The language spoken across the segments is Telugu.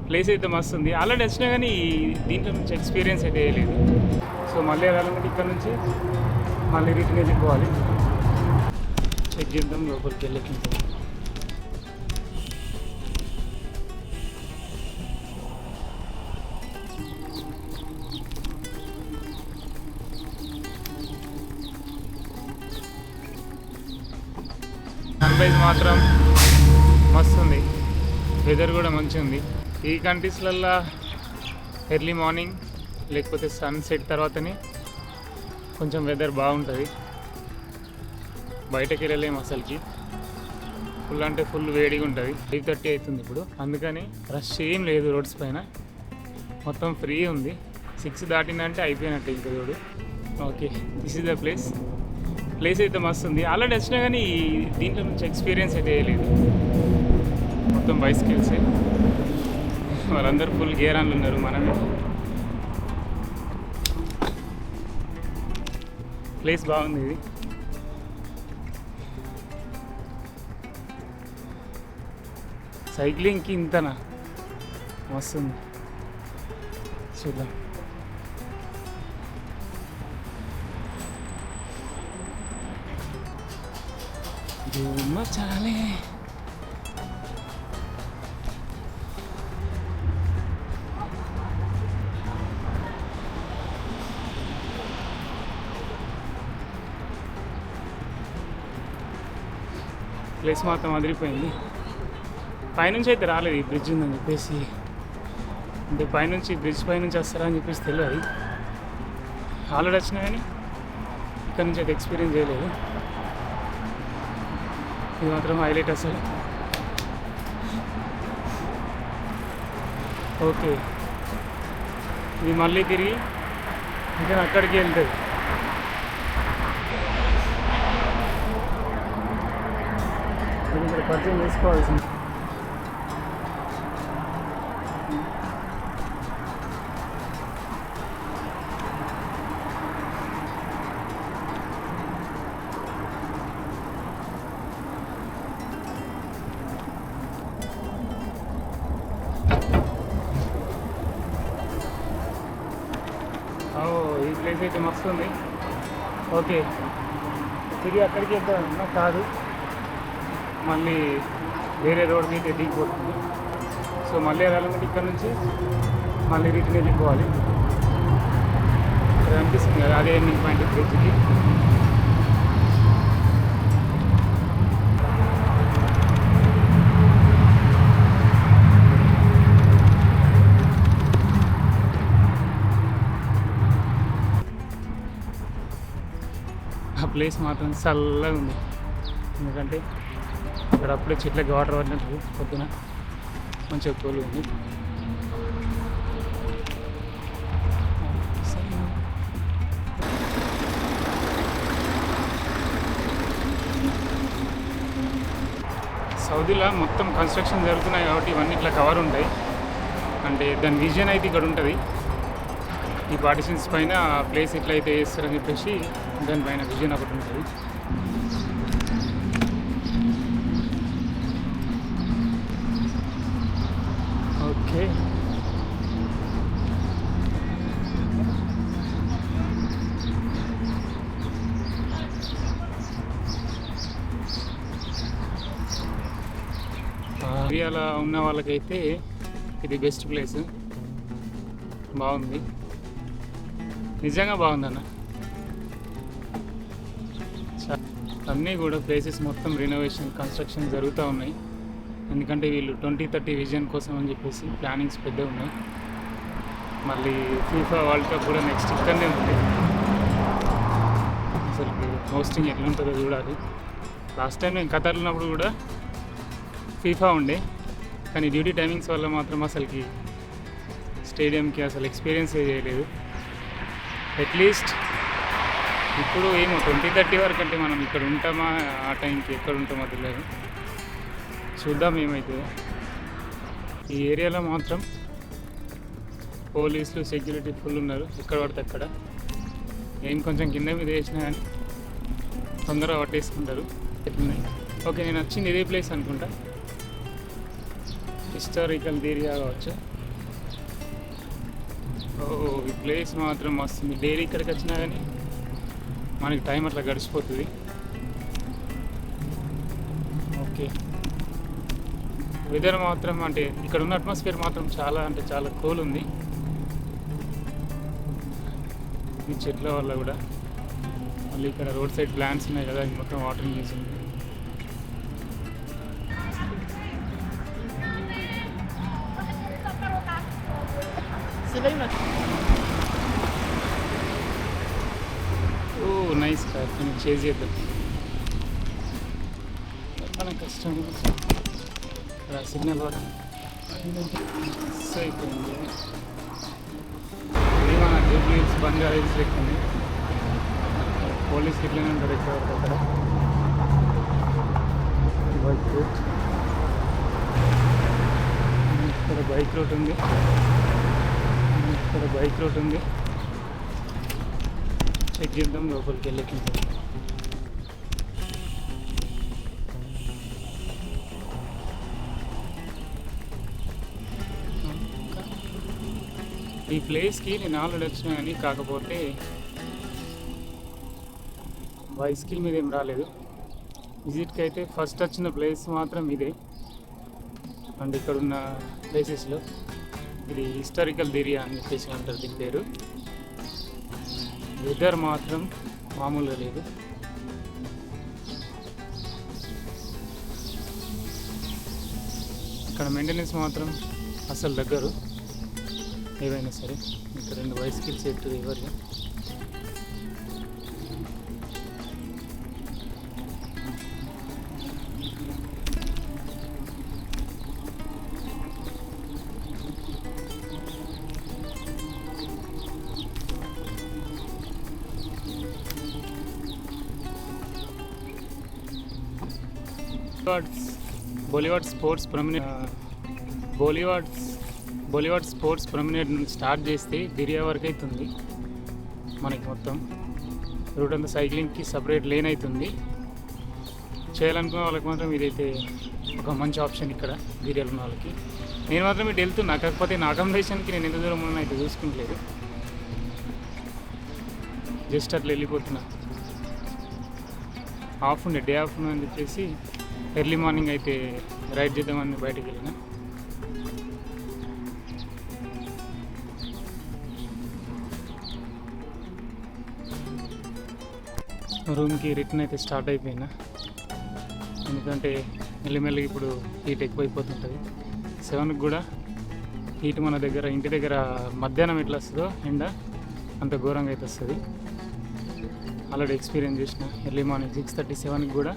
ప్లేస్ అయితే మస్తు ఉంది. ఆల్రెడీ వచ్చినా కానీ దీంట్లో నుంచి ఎక్స్పీరియన్స్ అయితే వేయలేదు. సో మళ్ళీ వెళ్ళాలంటే ఇక్కడ నుంచి మళ్ళీ రిటర్న్ వెళ్ళిపోవాలి. చెక్ చేద్దాం లోపలికి వెళ్ళకి. సన్రైజ్ మాత్రం మస్తు ఉంది, వెదర్ కూడా మంచిగా ఉంది. ఈ కంట్రీస్లల్లో ఎర్లీ మార్నింగ్ లేకపోతే సన్సెట్ తర్వాతనే కొంచెం వెదర్ బాగుంటుంది. బయటకు వెళ్ళలేము అసలుకి, ఫుల్ అంటే ఫుల్ వేడిగా ఉంటుంది. 8:30 అవుతుంది ఇప్పుడు, అందుకని రష్ ఏం లేదు రోడ్స్ పైన, మొత్తం ఫ్రీ ఉంది. 6 దాటిందంటే అయిపోయినట్టు ఇంకా చూడు. Okay, this is the place అయితే మస్తు ఉంది. ఆల్రెడీ వచ్చినా కానీ దీంట్లో నుంచి ఎక్స్పీరియన్స్ అయితే వేయలేదు. మొత్తం బైసికల్సే, వాళ్ళందరూ ఫుల్ గేర్ ఆన్లు ఉన్నారు. మనమే ప్లేస్ బాగుంది. ఇది సైక్లింగ్కి ఇంతనా, మస్తుంది. చూద్దాం. చాలే ప్లేస్ మాత్రం అదిరిపోయింది. పైనుంచి అయితే రాలేదు, ఈ బ్రిడ్జ్ ఉందని చెప్పేసి. అంటే పైనుంచి బ్రిడ్జ్ పైనుంచి వస్తారా అని చెప్పేసి తెలియదు. ఆల్రెడీ వచ్చినా కానీ ఇక్కడ నుంచి అయితే ఎక్స్పీరియన్స్ చేయలేదు. ఇది మాత్రం హైలైట్ అసలు. ఓకే, ఇది మళ్ళీ తిరిగి ఇంకా అక్కడికి వెళ్తుంది. ఇక్కడ పరిచయం చేసుకోవాల్సింది. ఈ ప్లేస్ అయితే మస్తు ఉంది. ఓకే, తిరిగి అక్కడికి వెళ్తామన్నా కాదు, మళ్ళీ వేరే రోడ్ మీద దిగిపోతుంది. సో మళ్ళీ వెళ్ళాలంటే ఇక్కడ నుంచి మళ్ళీ రిటర్న్ వెళ్ళిపోవాలి. ఇక్కడ అనిపిస్తుంది కదా, అదే ఎండింగ్ పాయింట్ బ్రిడ్జ్కి. ఆ ప్లేస్ మాత్రం చల్లగా ఉంది, ఎందుకంటే ఇక్కడ అప్పుడే చెట్లకి వాటర్ పడినట్టు పొద్దున మంచిగా కూల్ ఉంది. సౌదీలో మొత్తం కన్స్ట్రక్షన్ జరుగుతున్నాయి కాబట్టి ఇవన్నీ ఇట్లా కవర్ ఉంటాయి. అంటే దాని విజన్ అయితే ఇక్కడ ఉంటుంది. ఈ పార్టిషన్స్ పైన ప్లేస్ ఎట్లయితే వేస్తారని చెప్పేసి దానిపైన విజన్ ఒకటి ఉంటుంది. ఓకే, ఏరియాలో ఉన్న వాళ్ళకైతే ఇది బెస్ట్ ప్లేస్. బాగుంది, నిజంగా బాగుందన్న. అన్నీ కూడా ప్లేసెస్ మొత్తం రినోవేషన్ కన్స్ట్రక్షన్ జరుగుతూ ఉన్నాయి. ఎందుకంటే వీళ్ళు 2030 విజన్ కోసం అని చెప్పేసి ప్లానింగ్స్ పెద్దగా ఉన్నాయి. మళ్ళీ ఫీఫా వరల్డ్ కప్ కూడా నెక్స్ట్ ఇక్కడనే ఉంది. అసలు హోస్టింగ్ ఎట్లుంటుందో చూడాలి. లాస్ట్ టైం నేను ఖతర్లో ఉన్నప్పుడు కూడా ఫీఫా ఉండే, కానీ డ్యూటీ టైమింగ్స్ వల్ల మాత్రం అసలుకి స్టేడియంకి అసలు ఎక్స్పీరియన్స్ చేయలేదు. అట్లీస్ట్ ఇప్పుడు ఏమో 2030 వరకు అంటే మనం ఇక్కడ ఉంటామా, ఆ టైంకి ఎక్కడ ఉంటామో తెలియదు. చూద్దాం ఏమవుతుందో. ఈ ఏరియాలో మాత్రం పోలీసులు సెక్యూరిటీ ఫుల్ ఉన్నారు. ఎక్కడ పడితే అక్కడ ఏం కొంచెం కింద మీద వేసినా కానీ తొందరగా పట్టేసుకుంటారు. ఎట్లున్నాయి. ఓకే, నేను వచ్చింది ఇదే ప్లేస్ అనుకుంటా, హిస్టారికల్ ఏరియా కావచ్చు. ఓ ఈ ప్లేస్ మాత్రం మస్తుంది. డైలీ ఇక్కడికి వచ్చినా కానీ మనకి టైం అట్లా గడిచిపోతుంది. ఓకే, వెదర్ మాత్రం అంటే ఇక్కడ ఉన్న అట్మాస్ఫియర్ మాత్రం చాలా అంటే చాలా కూల్ ఉంది. ఈ చెట్ల వల్ల కూడా మళ్ళీ ఇక్కడ రోడ్ సైడ్ ప్లాంట్స్ ఉన్నాయి కదా, ఇది మొత్తం వాటరింగ్ చేసింది. ఓ నైస్ కార్, కొంచెం చేజ్ చేద్దాం. చాలా కష్టం ఇక్కడ సిగ్నల్ వాటర్ మిస్ అయిపోయింది. ఇది మన జూబ్లీ హిల్స్ బంజారా హిల్స్ ఎక్కుంది. పోలీస్ ఇట్లనే ఉంటారు ఎక్కువ అక్కడ. బైక్ రూట్, ఇక్కడ బైక్ రూట్ ఉంది, ఇక్కడ బైక్ రూట్ ఉంది. చెక్ చేద్దాం లోపలికి వెళ్ళి. ఈ ప్లేస్కి నేను ఆల్రెడీ వచ్చినా కానీ కాకపోతే బైసికల్ మీద ఏం రాలేదు. విజిట్కి అయితే ఫస్ట్ వచ్చిన ప్లేస్ మాత్రం ఇదే. అండ్ ఇక్కడ ఉన్న ప్లేసెస్లో ఇది హిస్టారికల్ ఏరియా అని చెప్పేసి అంటారు దీని పేరు. వెదర్ మాత్రం మామూలుగా లేదు. ఇక్కడ మెయింటెనెన్స్ మాత్రం అసలు దగ్గరు ఏవైనా సరే. ఇక్కడ 2 బైసికల్ సెట్ ఎవరు. బోలివాడ్ స్పోర్ట్స్ ప్రొమినేట్ నుంచి స్టార్ట్ చేస్తే దిరియా వరకు అవుతుంది మనకి. మొత్తం రూట్ అంతా సైక్లింగ్కి సపరేట్ లేన్ అవుతుంది. చేయాలనుకున్న వాళ్ళకి మాత్రం ఇదైతే ఒక మంచి ఆప్షన్ ఇక్కడ దిరియాలో ఉన్న వాళ్ళకి. నేను మాత్రం ఇటు వెళ్తున్నా, కాకపోతే నా అకామిడేషన్కి నేను ఎంత దూరం ఉన్నా అయితే చూసుకుంటలేదు, జస్ట్ అట్లా వెళ్ళిపోతున్నా. ఆఫ్ ఉండే, డే ఆఫ్ అని చెప్పేసి ఎర్లీ మార్నింగ్ అయితే రైడ్ చేద్దామని బయటకు వెళ్ళిన. రూమ్కి రిటర్న్ అయితే స్టార్ట్ అయిపోయినా, ఎందుకంటే మెల్లిమెల్లిగా ఇప్పుడు హీట్ ఎక్కువైపోతుంటుంది. 7కి కూడా హీట్ మన దగ్గర ఇంటి దగ్గర మధ్యాహ్నం ఎట్లా వస్తుందో ఎండ అంత ఘోరంగా అయితే వస్తుంది. ఆల్రెడీ ఎక్స్పీరియన్స్ చేసిన. ఎర్లీ మార్నింగ్ 6:30, 7కి కూడా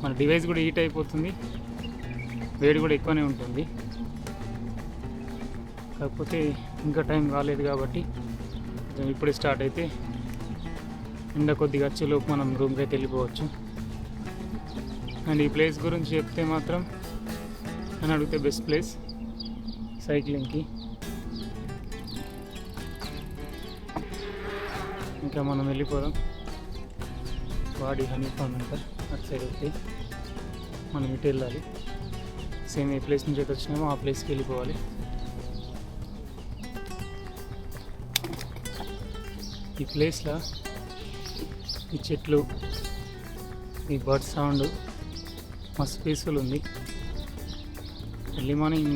మన డివైస్ కూడా హీట్ అయిపోతుంది, వేడి కూడా ఎక్కువనే ఉంటుంది. కాకపోతే ఇంకా టైం కాలేదు కాబట్టి ఇప్పుడే స్టార్ట్ అయితే ఎండ కొద్దిగా వచ్చేలోపు మనం రూమ్కి అయితే వెళ్ళిపోవచ్చు. అండ్ ఈ ప్లేస్ గురించి చెప్తే మాత్రం అని అడిగితే బెస్ట్ ప్లేస్ సైక్లింగ్కి. ఇంకా మనం వెళ్ళిపోదాం. వాడి హనీ ఫామ్ అంటారు అటు సైడ్ అయితే మనం ఇటు వెళ్ళాలి. సేమ్ ఏ ప్లేస్ నుంచి అయితే వచ్చినామో ఆ ప్లేస్కి వెళ్ళిపోవాలి. ఈ ప్లేస్లో ఈ చెట్లు, ఈ బర్డ్ సౌండ్ మస్తు పీస్ఫుల్ ఉంది. ఎర్లీ మార్నింగ్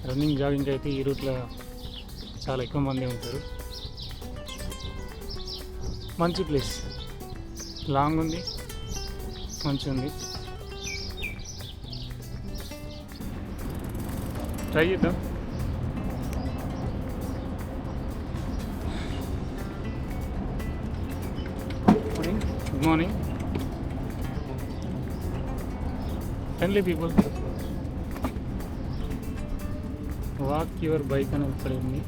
రన్నింగ్ జాగింగ్ అయితే ఈ రూట్లో చాలా ఎక్కువ మంది ఉంటారు. మంచి ప్లేస్, లాంగ్ ఉంది, మంచి ఉంది. ట్రై చేద్దాం. Good morning friendly people. Walk your bike అని ఇక్కడ ఉంది.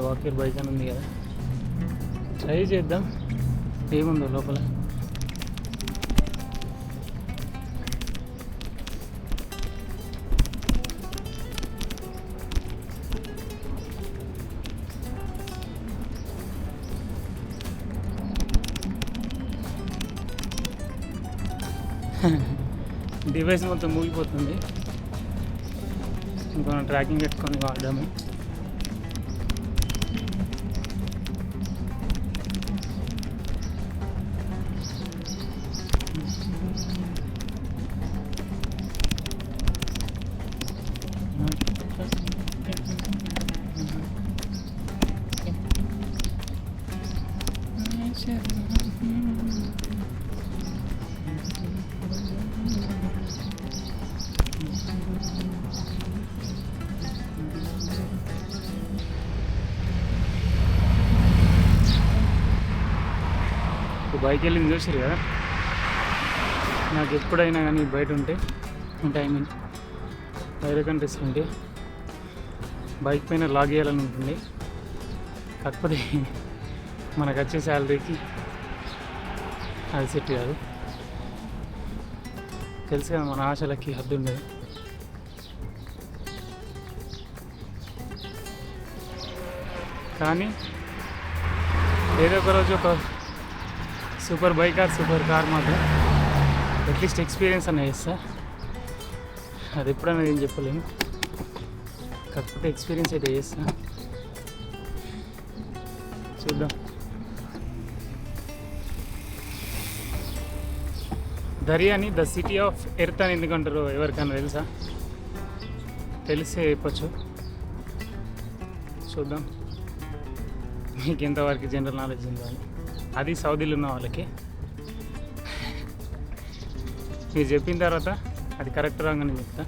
వాక్ యువర్ బైక్ అని ఉంది కదా, ట్రై చేద్దాం ఏముందో లోపల. డివైస్ మొత్తం మూగిపోతుంది. ఇంకా ట్రాకింగ్ పెట్టుకొని వాడదాము. బైక్ వెళ్ళింది చూసారు కదా. నాకు ఎప్పుడైనా కానీ బయట ఉంటే ఐ మీన్ వేరే కంట్రీస్ ఉంటే బైక్ పైన లాగ్ చేయాలని ఉంటుంది. కాకపోతే మనకు వచ్చే శాలరీకి అది సెట్ కాదు. తెలుసు కదా మన ఆశలకి హద్దు ఉండదు. కానీ ఏదో ఒక రోజు ఒక super bike or super car మాత్రం అట్లీస్ట్ ఎక్స్పీరియన్స్ అన్న చేస్తా. అది ఎప్పుడన్నా ఏం చెప్పలేము, కాకపోతే ఎక్స్పీరియన్స్ అయితే చేస్తా. చూద్దాం. దరియాని ద సిటీ ఆఫ్ ఎర్త్ అని ఎందుకంటారు ఎవరికైనా తెలుసా? తెలిసే చెప్పచ్చు. చూద్దాం మీకు ఎంతవరకు జనరల్ నాలెడ్జ్ ఉందా అని. అది సౌదీలో ఉన్న వాళ్ళకి. మీరు చెప్పిన తర్వాత అది కరెక్ట్ రాంగ్ అని చెప్తా.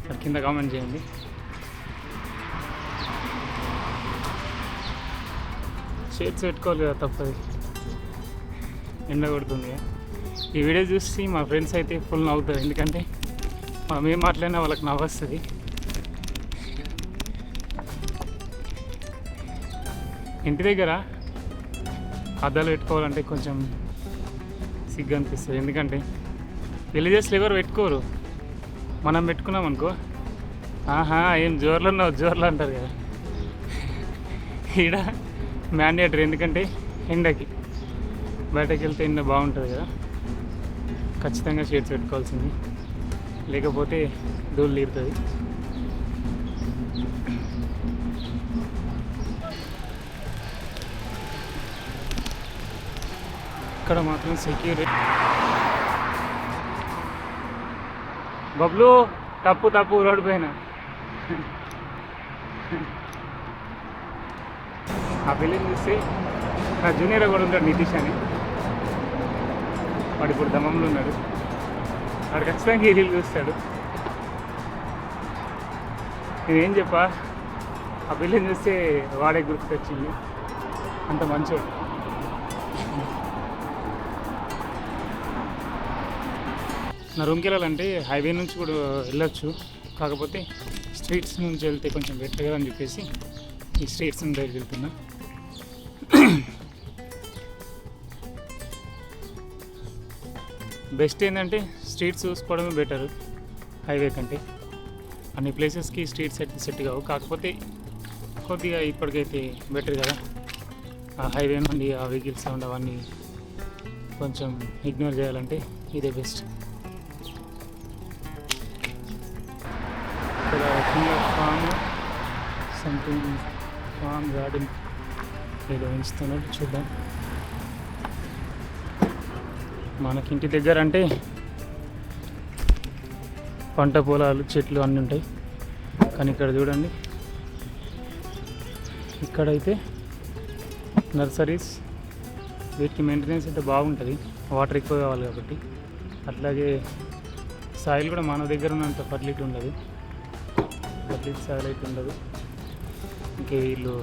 అది కింద కామెంట్ చేయండి. షేడ్స్ పెట్టుకోవాలి కదా, తప్పది, ఎండ కొడుతుంది. ఈ వీడియో చూసి మా ఫ్రెండ్స్ అయితే ఫుల్ నవ్వుతారు, ఎందుకంటే మనం ఏం మాట్లాడినా వాళ్ళకి నవ్వు వస్తుంది. ఇంటి దగ్గర అద్దాలు పెట్టుకోవాలంటే కొంచెం సిగ్గు అనిపిస్తుంది, ఎందుకంటే విలేజెస్లో ఎవరు పెట్టుకోరు. మనం పెట్టుకున్నాం అనుకో, ఆహా ఏం జోర్లు ఉన్నావు జోర్లు అంటారు కదా. ఈడ మ్యాండేటరీ, ఎందుకంటే ఎండకి బయటకు వెళ్తే ఎండ బాగుంటుంది కదా, ఖచ్చితంగా షేడ్స్ పెట్టుకోవాల్సింది, లేకపోతే ధూళి తీరుతుంది. ఇక్కడ మాత్రం సెక్యూరిటీ. బబ్లు తప్పు రోడ్డు పైన. ఆ బిల్డింగ్ చూస్తే నా జూనియర్ కూడా ఉంటాడు, నితీష్ అని. వాడు ఇప్పుడు దమ్మంలో ఉన్నాడు. వాడు ఖచ్చితంగా ఈ రీల్ చూస్తాడు. నేనేం చెప్పా, ఆ బిల్డింగ్ చూస్తే వాడే గుర్తుకొచ్చింది, అంత మంచోడు. నా రూమ్కి వెళ్ళాలంటే హైవే నుంచి కూడా వెళ్ళొచ్చు, కాకపోతే స్ట్రీట్స్ నుంచి వెళ్తే కొంచెం బెటర్ కదా అని చెప్పేసి ఈ స్ట్రీట్స్ నుంచి వెళ్తున్నా. బెస్ట్ ఏంటంటే స్ట్రీట్స్ చూసుకోవడమే బెటర్ హైవే కంటే. అన్ని ప్లేసెస్కి స్ట్రీట్స్ అయితే సెట్ కావు, కాకపోతే కొద్దిగా ఇప్పటికైతే బెటర్ కదా. ఆ హైవే నుండి ఆ వెహికల్స్ సౌండ్ అవన్నీ కొంచెం ఇగ్నోర్ చేయాలంటే ఇదే బెస్ట్. ఇక్కడ ఫామ్ సంథింగ్ ఫామ్ గార్డెన్ ఏదో పెంచుతున్నట్టు, చూద్దాం. మనకి ఇంటి దగ్గర అంటే పంట పొలాలు చెట్లు అన్నీ ఉంటాయి, కానీ ఇక్కడ చూడండి, ఇక్కడైతే నర్సరీస్, వీటికి మెయింటెనెన్స్ అయితే బాగుంటుంది, వాటర్ ఎక్కువ కావాలి కాబట్టి. అట్లాగే సాయిల్ కూడా మన దగ్గర ఉన్నంత ఫర్టిలిటీ ఉండదు, ఫర్టిలిటీ సాయిల్ అయితే ఉండదు. ఇంకే వీళ్ళు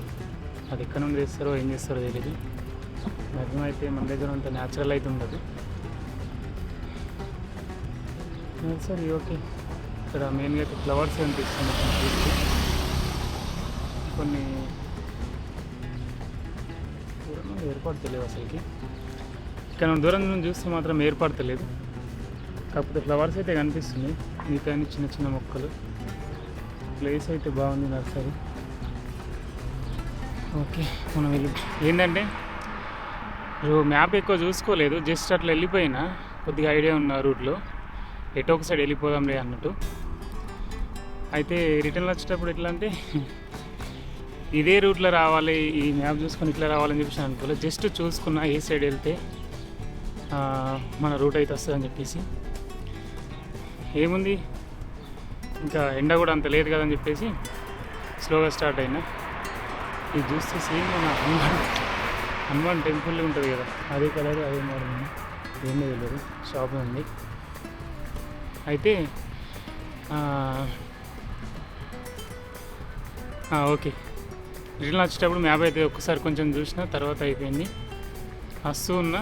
అది ఎక్కడ నుండి చేస్తారో ఏం చేస్తారో తెలియదు. మ్యాక్సిమం అయితే మన దగ్గర అంత న్యాచురల్ అయితే ఉండదు. Nursery okay. ఇక్కడ మెయిన్గా అయితే ఫ్లవర్స్ కనిపిస్తుంది, కొన్ని ఏర్పడతలేవు అసలుకి. ఇక్కడ దూరం నుంచి చూస్తే మాత్రం ఏర్పడతలేదు, కాకపోతే ఫ్లవర్స్ అయితే కనిపిస్తుంది, మిగతా చిన్న చిన్న మొక్కలు. ప్లేస్ అయితే బాగుంది నర్సరీ. ఓకే, మనం ఏంటంటే మ్యాప్ ఎక్కువ చూసుకోలేదు, జస్ట్ అట్లా వెళ్ళిపోయినా, కొద్దిగా ఐడియా ఉన్న రూట్లో ఎటో ఒక సైడ్ వెళ్ళిపోదాంలే అన్నట్టు. అయితే రిటర్న్ వచ్చేటప్పుడు ఎట్లా అంటే ఇదే రూట్లో రావాలి, ఈ మ్యాప్ చూసుకొని ఇట్లా రావాలని చెప్పేసి అనుకోలేదు. జస్ట్ చూసుకున్నా ఏ సైడ్ వెళ్తే మన రూట్ అయితే వస్తుందని చెప్పేసి. ఏముంది ఇంకా ఎండ కూడా అంత లేదు కదని చెప్పేసి స్లోగా స్టార్ట్ అయినా. ఇది చూస్తే సేమ్ మన హనుమాన్ టెంపుల్ ఉంటుంది కదా, అదే కలర్ అదే మోడల్ ఉంది. ఏమీ తెలియదు, షాప్ ఉంది. అయితే ఓకే, రిటర్న్ వచ్చేటప్పుడు మ్యాప్ అయితే ఒక్కసారి కొంచెం చూసిన తర్వాత అయిపోయింది. వస్తూ ఉన్నా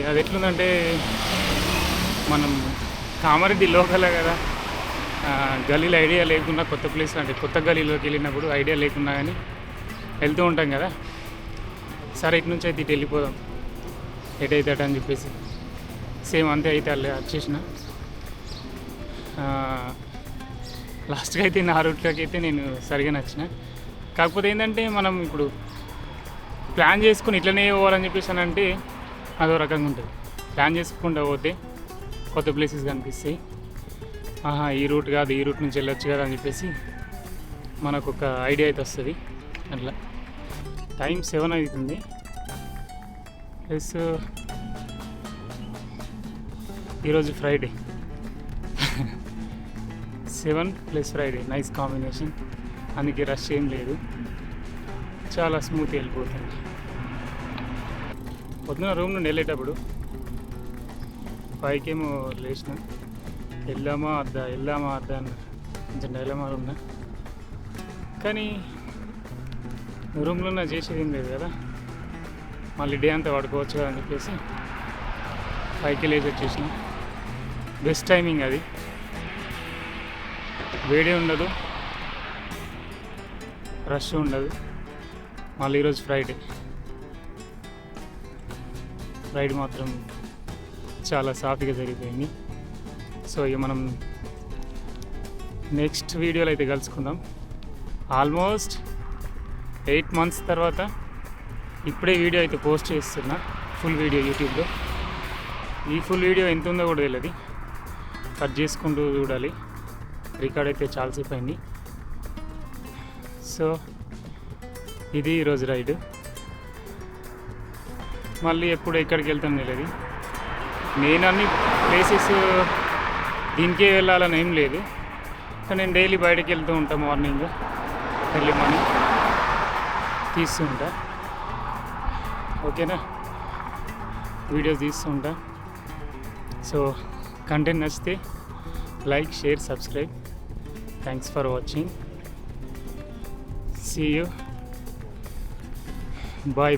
అది ఎట్లుందంటే మనం కామారెడ్డి లోకలే కదా, గలీలో ఐడియా లేకుండా కొత్త ప్లేస్ అంటే కొత్త గలీలోకి వెళ్ళినప్పుడు ఐడియా లేకున్నా కానీ వెళ్తూ ఉంటాం కదా. సరే ఇటు నుంచి అయితే ఇటు వెళ్ళిపోదాం ఎటైతే అని చెప్పేసి సేమ్ అంతే అయితే అల్లే వచ్చేసిన. లాస్ట్గా అయితే నా రూట్లోకి అయితే నేను సరిగా నచ్చిన. కాకపోతే ఏంటంటే మనం ఇప్పుడు ప్లాన్ చేసుకుని ఇట్లనే పోవాలని చెప్పేసి అని అంటే అదో రకంగా ఉంటుంది. ప్లాన్ చేసుకుంటూ పోతే కొత్త ప్లేసెస్ కనిపిస్తాయి. ఈ రూట్ కాదు, ఈ రూట్ నుంచి వెళ్ళొచ్చు కదా అని చెప్పేసి మనకు ఒక ఐడియా అయితే వస్తుంది. అట్లా టైం 7 అవుతుంది. ప్లస్ ఈరోజు ఫ్రైడే 7 + ఫ్రైడే నైస్ కాంబినేషన్. అందుకే రష్ ఏం లేదు, చాలా స్మూత్ వెళ్ళిపోతుంది. పొద్దున రూమ్ నుండి వెళ్ళేటప్పుడు 5కి ఏమో లేచిన, వెళ్దామా అద్దా అన్న కొంచెం డైలమా ఉన్నా. కానీ రూమ్లో చేసేది ఏం లేదు కదా, మళ్ళీ డే అంతా పడుకోవచ్చు కదా అని చెప్పేసి 5కి లేచి వచ్చేసిన. బెస్ట్ టైమింగ్ అది, వేడి ఉండదు, రష్ ఉండదు. మళ్ళీ ఈరోజు ఫ్రైడే మాత్రం చాలా సాఫీగా జరిగిపోయింది. సో ఇక మనం నెక్స్ట్ వీడియోలో అయితే కలుసుకుందాం. ఆల్మోస్ట్ 8 months తర్వాత ఇప్పుడే వీడియో అయితే పోస్ట్ చేస్తున్నా, ఫుల్ వీడియో యూట్యూబ్లో. ఈ ఫుల్ వీడియో ఎంత ఉందో కూడా తెలియదు, కట్ చేసుకుంటూ చూడాలి. రికార్డ్ అయితే చాలాసేపు అయింది. సో ఇది ఈరోజు రైడ్. మళ్ళీ ఎప్పుడు ఎక్కడికి వెళ్తాం తెలియదు. నేను అన్ని ప్లేసెస్ దీనికే వెళ్ళాలని ఏం లేదు, కానీ నేను డైలీ బయటకు వెళ్తూ ఉంటాను. మార్నింగ్ ఎర్లీ మార్నింగ్ తీస్తూ ఉంటా, ఓకేనా, వీడియోస్ తీస్తూ ఉంటా. సో కంటెంట్ నచ్చితే like, share, subscribe. Thanks for watching. See you. Bye.